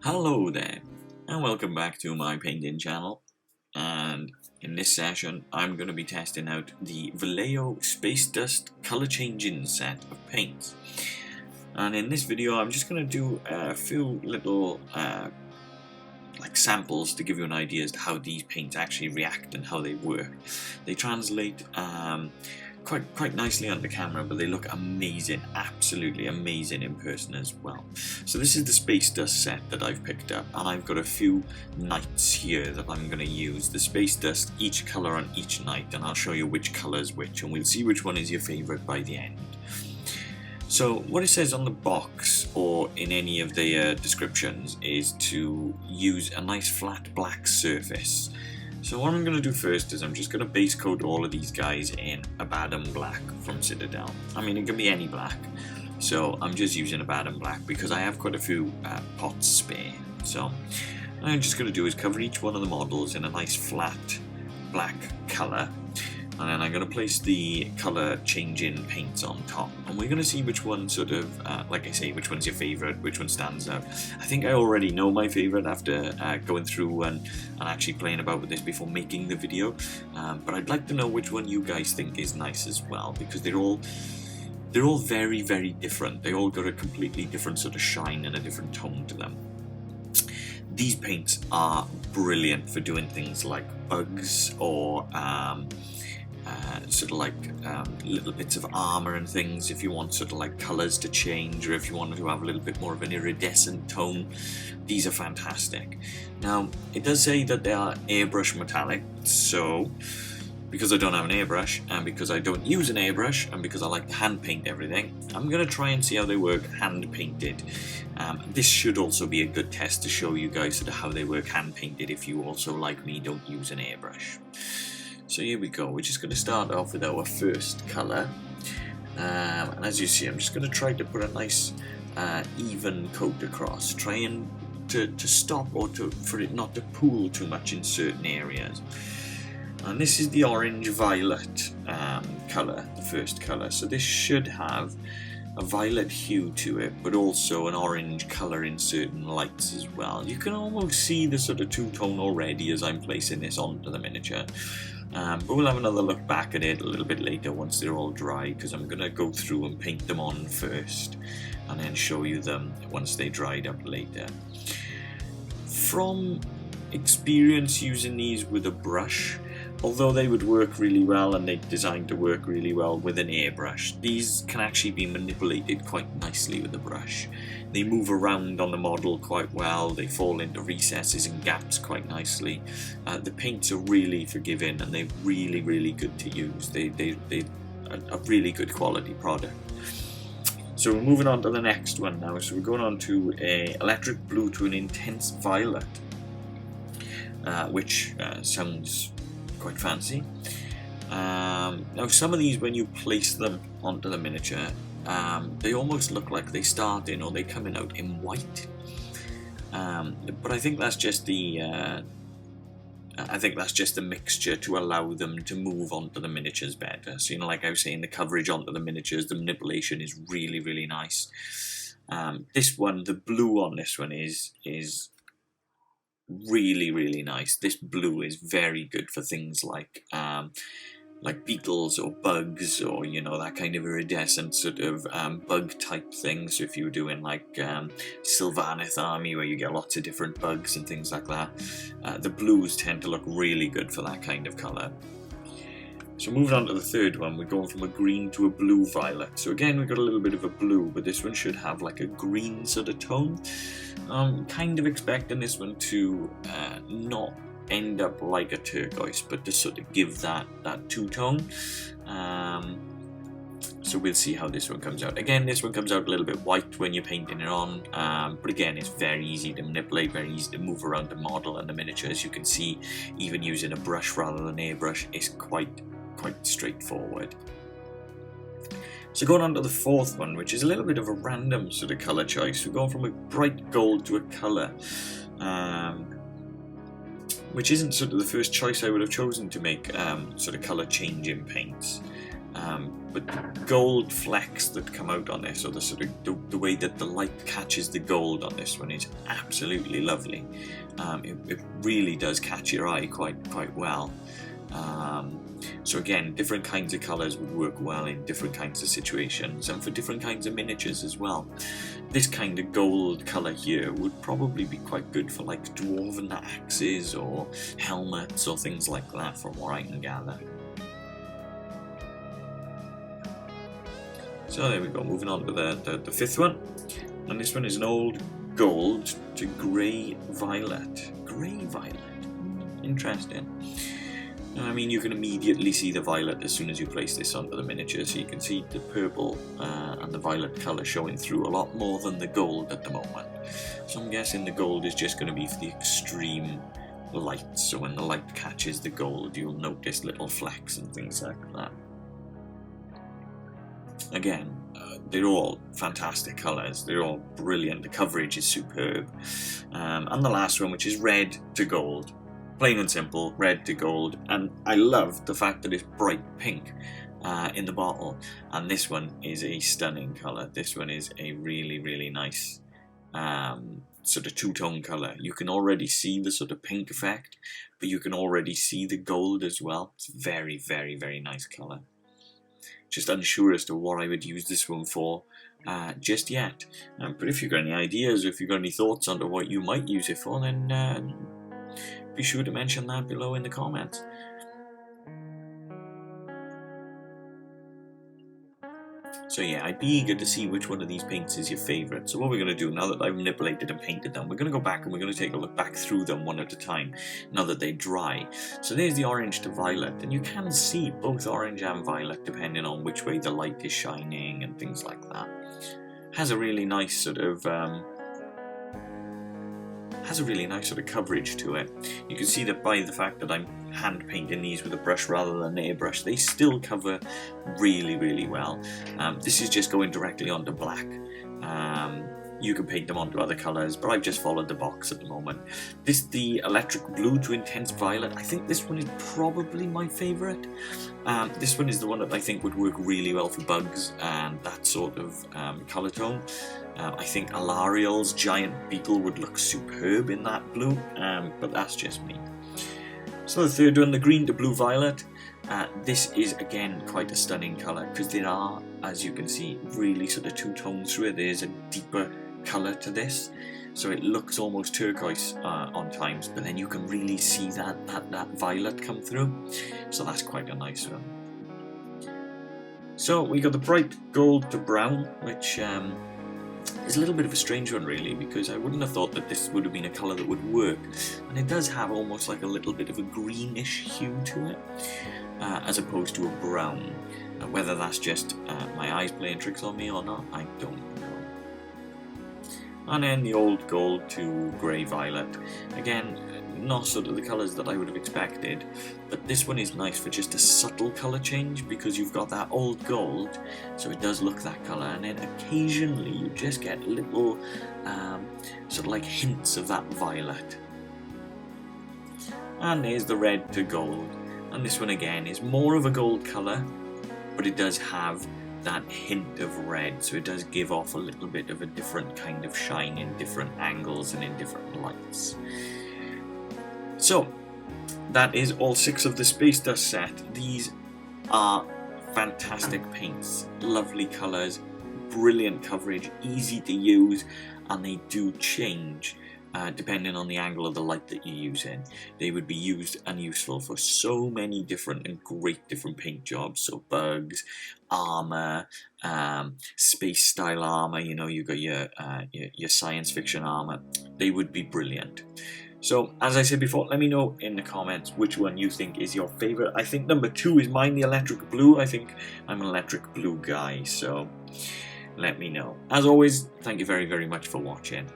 Hello there, and welcome back to my painting channel. And in this session I'm going to be testing out the Vallejo Space Dust color changing set of paints. And in this video I'm just going to do a few little like samples to give you an idea as to how these paints actually react and how they work. They translate quite nicely on the camera, but they look amazing, absolutely amazing in person as well. So this is the Space Dust set that I've picked up, and I've got a few nights here that I'm going to use the Space Dust, each colour on each night, and I'll show you which colour is which, and we'll see which one is your favourite by the end. So what it says on the box or in any of the descriptions is to use a nice flat black surface. So what I'm going to do first is I'm just going to base coat all of these guys in Abaddon black from Citadel. I mean, it can be any black, so I'm just using Abaddon black because I have quite a few pots spare. So what I'm just going to do is cover each one of the models in a nice flat black colour, and then I'm going to place the colour changing paints on top, and we're going to see which one sort of, like I say, which one's your favourite, which one stands out. I think I already know my favourite after going through and actually playing about with this before making the video, but I'd like to know which one you guys think is nice as well, because they're all very, very different. They all got a completely different sort of shine and a different tone to them. These paints are brilliant for doing things like bugs or sort of like little bits of armour and things, if you want sort of like colours to change, or if you want to have a little bit more of an iridescent tone. These are fantastic. Now, it does say that they are airbrush metallic, so because I don't have an airbrush, and because I don't use an airbrush, and because I like to hand paint everything, I'm going to try and see how they work hand painted. This should also be a good test to show you guys sort of how they work hand painted if you also, like me, don't use an airbrush. So here we go, we're just going to start off with our first colour, and as you see I'm just going to try to put a nice even coat across, trying to stop or for it not to pool too much in certain areas. And this is the orange violet colour, the first colour, so this should have a violet hue to it, but also an orange colour in certain lights as well. You can almost see the sort of two-tone already as I'm placing this onto the miniature. But we'll have another look back at it a little bit later once they're all dry, because I'm going to go through and paint them on first and then show you them once they dried up later. From experience using these with a brush, although they would work really well and they're designed to work really well with an airbrush, these can actually be manipulated quite nicely with the brush. They move around on the model quite well, they fall into recesses and gaps quite nicely. The paints are really forgiving and they're really, really good to use. They're a really good quality product. So we're moving on to the next one now. So we're going on to an electric blue to an intense violet, which sounds quite fancy. Now some of these, when you place them onto the miniature, they almost look like they start in or they come in out in white, but I think that's just the mixture to allow them to move onto the miniatures better. So, you know, like I was saying, the coverage onto the miniatures, the manipulation is really, really nice. This one, the blue on this one is really, really nice. This blue is very good for things like beetles or bugs, or, you know, that kind of iridescent sort of bug type thing. So if you were doing like Sylvaneth Army, where you get lots of different bugs and things like that, the blues tend to look really good for that kind of colour. So moving on to the third one, we're going from a green to a blue violet. So again, we've got a little bit of a blue, but this one should have like a green sort of tone. I'm kind of expecting this one to not end up like a turquoise, but to sort of give that two-tone. So we'll see how this one comes out. Again, this one comes out a little bit white when you're painting it on, but again, it's very easy to manipulate, very easy to move around the model and the miniature. As you can see, even using a brush rather than airbrush is quite straightforward. So going on to the fourth one, which is a little bit of a random sort of colour choice. We're going from a bright gold to a colour, which isn't sort of the first choice I would have chosen to make sort of colour changing paints. But the gold flecks that come out on this, or the sort of the way that the light catches the gold on this one, is absolutely lovely. It really does catch your eye quite well. So again, different kinds of colours would work well in different kinds of situations, and for different kinds of miniatures as well. This kind of gold colour here would probably be quite good for like dwarven axes or helmets or things like that, from what I can gather. So there we go, moving on to the fifth one, and this one is an old gold to grey violet. Grey violet, interesting. I mean, you can immediately see the violet as soon as you place this onto the miniature, so you can see the purple and the violet colour showing through a lot more than the gold at the moment. So I'm guessing the gold is just going to be for the extreme light, so when the light catches the gold you'll notice little flecks and things like that. Again, they're all fantastic colours, they're all brilliant, the coverage is superb. And the last one, which is red to gold. Plain and simple, red to gold, and I love the fact that it's bright pink in the bottle, and this one is a stunning colour. This one is a really nice sort of two-tone colour. You can already see the sort of pink effect, but you can already see the gold as well. It's very nice colour. Just unsure as to what I would use this one for just yet, but if you've got any ideas, or if you've got any thoughts on what you might use it for, then be sure to mention that below in the comments. So yeah, I'd be eager to see which one of these paints is your favourite. So what we're going to do, now that I've manipulated and painted them, we're going to go back and we're going to take a look back through them one at a time, now that they dry. So there's the orange to violet, and you can see both orange and violet depending on which way the light is shining and things like that. Has a really nice sort of coverage to it. You can see that by the fact that I'm hand painting these with a brush rather than an airbrush, they still cover really well. This is just going directly onto black. You can paint them onto other colours, but I've just followed the box at the moment. The electric blue to intense violet, I think this one is probably my favourite. This one is the one that I think would work really well for bugs and that sort of colour tone. I think Alariel's giant beetle would look superb in that blue, but that's just me. So the third one, the green to blue violet. This is again quite a stunning colour, because there are, as you can see, really sort of two tones through it. There's a deeper colour to this, so it looks almost turquoise on times, but then you can really see that violet come through, so that's quite a nice one. So we got the bright gold to brown, which is a little bit of a strange one really, because I wouldn't have thought that this would have been a colour that would work, and it does have almost like a little bit of a greenish hue to it, as opposed to a brown. Whether that's just my eyes playing tricks on me or not, I don't know. And then the old gold to grey violet. Again, not sort of the colours that I would have expected, but this one is nice for just a subtle colour change, because you've got that old gold, so it does look that colour, and then occasionally you just get little sort of like hints of that violet. And there's the red to gold, and this one again is more of a gold colour, but it does have that hint of red, so it does give off a little bit of a different kind of shine in different angles and in different lights. So that is all 6 of the Space Dust set. These are fantastic paints, lovely colours, brilliant coverage, easy to use, and they do change depending on the angle of the light that you're using. They would be used and useful for so many different and great different paint jobs. So bugs, armour, space style armour, you know, you've got your science fiction armour. They would be brilliant. So, as I said before, let me know in the comments which one you think is your favourite. I think number 2 is mine, the electric blue. I think I'm an electric blue guy, so let me know. As always, thank you very much for watching.